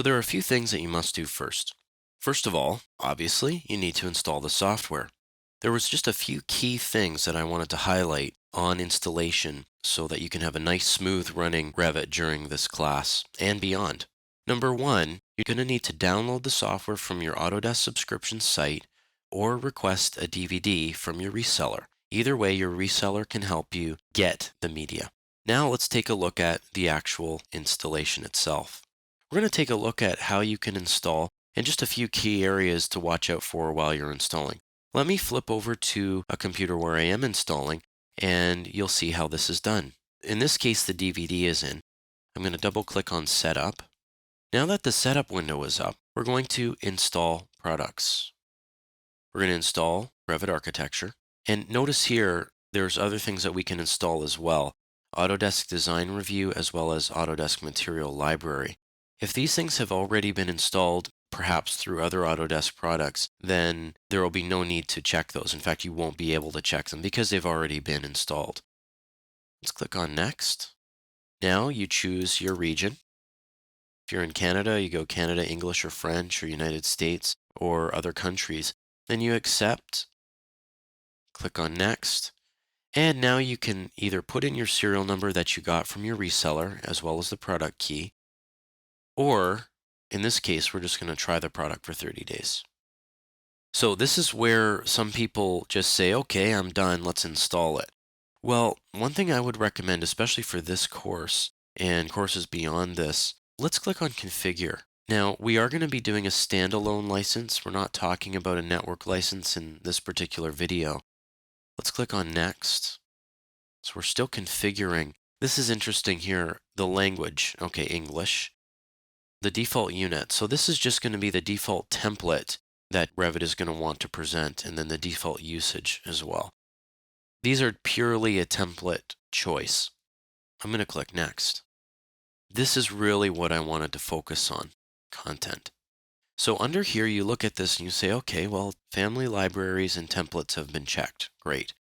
So there are a few things that you must do first. First of all, obviously, you need to install the software. There was just a few key things that I wanted to highlight on installation so that you can have a nice smooth running Revit during this class and beyond. Number one, you're going to need to download the software from your Autodesk subscription site or request a DVD from your reseller. Either way, your reseller can help you get the media. Now let's take a look at the actual installation itself. We're going to take a look at how you can install and just a few key areas to watch out for while you're installing. Let me flip over to a computer where I am installing, and you'll see how this is done. In this case, the DVD is in. I'm going to double click on Setup. Now that the Setup window is up, we're going to install products. We're going to install Revit Architecture. And notice here, there's other things that we can install as well. Autodesk Design Review as well as Autodesk Material Library. If these things have already been installed, perhaps through other Autodesk products, then there will be no need to check those. In fact, you won't be able to check them because they've already been installed. Let's click on Next. Now you choose your region. If you're in Canada, you go Canada, English, or French, or United States, or other countries. Then you accept, click on Next, and now you can either put in your serial number that you got from your reseller, as well as the product key, or in this case, we're just going to try the product for 30 days. So this is where some people just say, okay, I'm done, let's install it. Well, one thing I would recommend, especially for this course and courses beyond this, let's click on Configure. Now, we are going to be doing a standalone license. We're not talking about a network license in this particular video. Let's click on Next. So we're still configuring. This is interesting here, the language. Okay, English. The default unit. So this is just going to be the default template that Revit is going to want to present, and then the default usage as well. These are purely a template choice. I'm going to click Next. This is really what I wanted to focus on, content. So under here, you look at this and you say, okay, well, family libraries and templates have been checked. Great.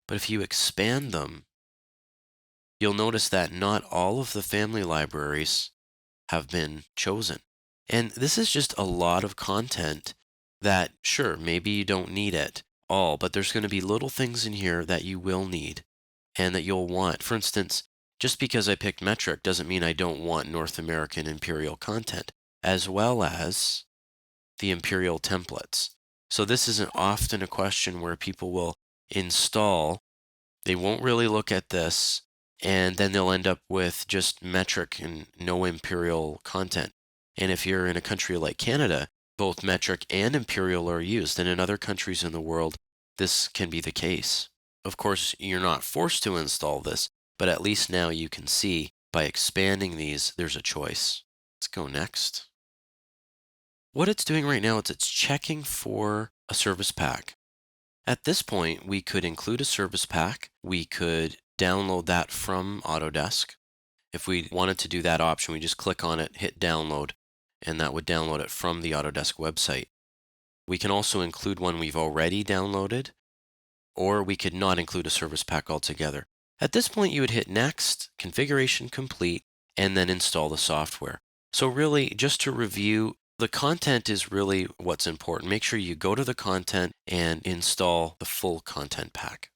But if you expand them, you'll notice that not all of the family libraries have been chosen. And this is just a lot of content that, sure, maybe you don't need it all, but there's going to be little things in here that you will need and that you'll want. For instance, just because I picked metric doesn't mean I don't want North American imperial content, as well as the imperial templates. So this isn't often a question where people will install, they won't really look at this, and then they'll end up with just metric and no imperial content. And if you're in a country like Canada, both metric and imperial are used, and in other countries in the world, this can be the case. Of course, you're not forced to install this, but at least now you can see by expanding these, there's a choice. Let's go next. What it's doing right now is it's checking for a service pack. At this point, we could include a service pack. We could download that from Autodesk. If we wanted to do that option, we just click on it, hit download, and that would download it from the Autodesk website. We can also include one we've already downloaded, or we could not include a service pack altogether. At this point, you would hit Next, Configuration Complete, and then install the software. So really, just to review, the content is really what's important. Make sure you go to the content and install the full content pack.